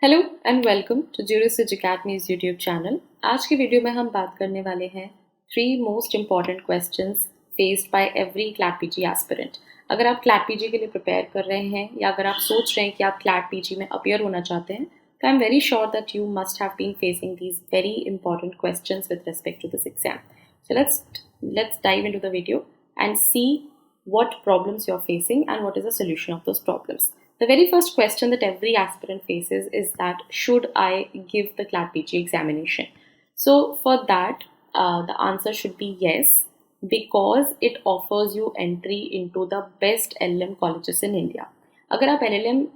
Hello and welcome to ज्यूरिस्टिज academies YouTube channel. आज की video में हम बात करने वाले हैं 3 most important questions faced by every CLAT PG aspirant. अगर आप क्लैट पीजी के लिए प्रिपेयर कर रहे हैं या अगर आप सोच रहे हैं कि आप क्लैट पीजी में अपीयर होना चाहते हैं तो I am very sure that you must have been facing these very important questions with respect to this exam. So let's dive into the video and see what problems you're facing and what is the solution of those problems. The very first question that every aspirant faces is that should I give the CLAT PG examination? So for that, the answer should be yes, because it offers you entry into the best LLM colleges in India. अगर आप LLM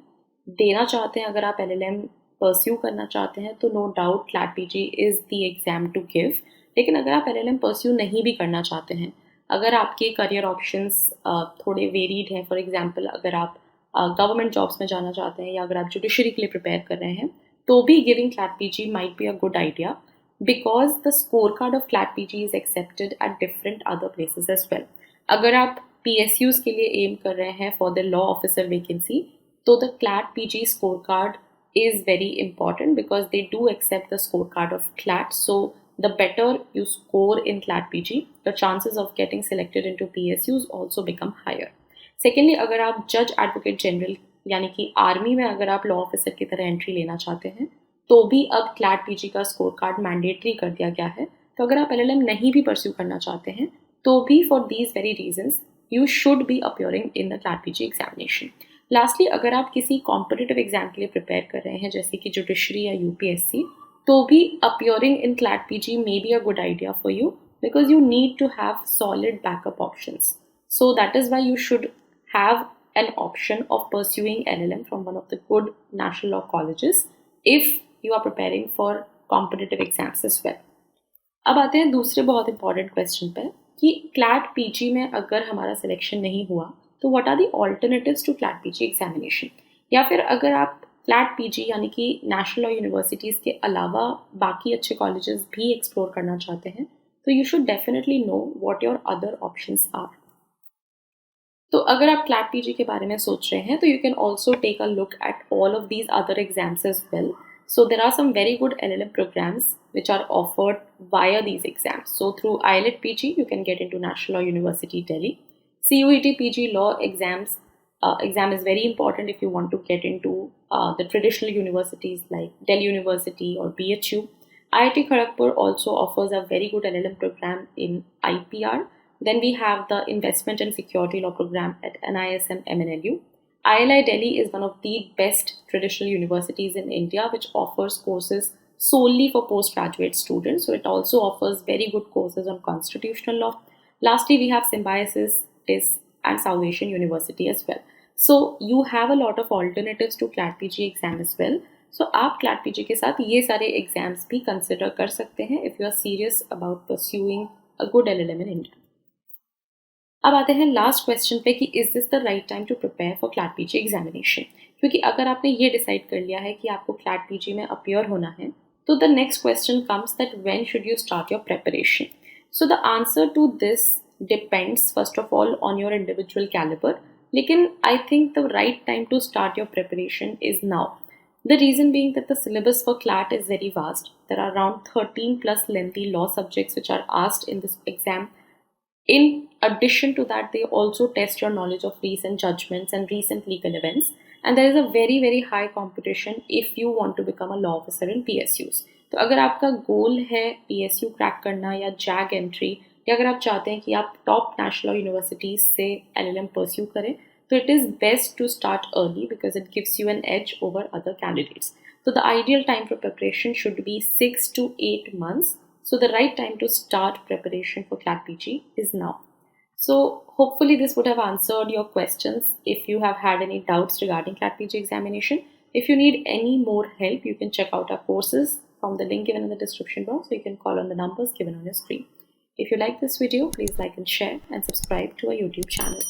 देना चाहते हैं, अगर आप LLM pursue करना चाहते हैं तो no doubt CLAT PG is the exam to give. लेकिन अगर आप LLM परस्यू नहीं भी करना चाहते हैं, अगर आपके करियर ऑप्शंस थोड़े वेरीड हैं, फॉर एग्जांपल अगर आप गवर्नमेंट जॉब्स में जाना चाहते हैं या अगर आप जुडिशरी के लिए प्रिपेयर कर रहे हैं तो भी giving CLAT PG might be a good idea, because the score card of CLAT PG is accepted at different other places as well. अगर आप PSUs के लिए एम कर रहे हैं for the law officer vacancy तो the CLAT PG score card is very important because they do accept the scorecard of CLAT. So the better you score in CLAT PG, the chances of getting selected into PSUs also become higher. Secondly, अगर आप जज advocate general यानी कि army में अगर आप law officer की तरह एंट्री लेना चाहते हैं तो भी अब क्लैट पीजी का स्कोर कार्ड मैंडेटरी कर दिया गया है। तो अगर आप LLM नहीं भी परस्यू करना चाहते हैं तो भी for these very reasons you should be appearing in the CLAT PG examination. Lastly, अगर आप किसी कॉम्पिटिटिव एग्जाम के लिए प्रिपेयर कर रहे हैं जैसे कि जुडिशरी या UPSC, तो भी appearing in CLAT PG may be a good idea for you because you need to have solid backup options. So that is why you should have an option of pursuing LLM from one of the good national law colleges if you are preparing for competitive exams as well. अब आते हैं दूसरे बहुत important question पर कि CLAT PG में अगर हमारा सिलेक्शन नहीं हुआ तो what are the alternatives to CLAT PG examination, या फिर अगर आप क्लैट पीजी यानी कि नेशनल लॉ यूनिवर्सिटीज़ के अलावा बाकी अच्छे कॉलेजेस भी एक्सप्लोर करना चाहते हैं तो you should definitely know what your other options are. तो अगर आप क्लैट पीजी के बारे में सोच रहे हैं तो you can also take a look at all of these other exams as well. So there are some very good LLM programs which are offered via these exams. So through IELTS PG, you can get into National Law University Delhi. CUET PG Law exam is very important if you want to get into the traditional universities like Delhi University or BHU. IIT Kharagpur also offers a very good LLM program in IPR. Then we have the Investment and Security Law program at NISM MNLU. ILI Delhi is one of the best traditional universities in India which offers courses solely for postgraduate students. So it also offers very good courses on constitutional law. Lastly, we have Symbiosis, TIS and South Asian University as well. So you have a lot of alternatives to CLAT PG exam as well. So आप CLAT PG के साथ ये सारे exams भी consider कर सकते हैं if you are serious about pursuing a good LLM in India. अब आते हैं लास्ट क्वेश्चन पे कि is this the right time to prepare for CLAT PG examination, क्योंकि अगर आपने ये डिसाइड कर लिया है कि आपको क्लैट पीजी में अपीयर होना है तो the next question comes that when should you start your preparation. So the answer to this depends first of all on your individual calibre, लेकिन I think the right time to start your preparation is now. The reason being that the syllabus for CLAT is very vast. There are around 13 plus lengthy law subjects which are asked in this exam. In addition to that, they also test your knowledge of recent judgments and recent legal events. And there is a very, very high competition if you want to become a law officer in PSUs. तो अगर आपका गोल है PSU crack करना या JAG entry, या अगर आप चाहते हैं कि आप टॉप नेशनल यूनिवर्सिटीज से LLM परस्यू करें तो it is best to start early because it gives you an edge over other candidates. So the ideal time for preparation should be 6 to 8 months. So the right time to start preparation for CLAT PG is now. So hopefully this would have answered your questions. If you have had any doubts regarding CLAT PG examination, if you need any more help, you can check out our courses from the link given in the description box, or you can call on the numbers given on your screen. If you like this video, please like and share and subscribe to our YouTube channel.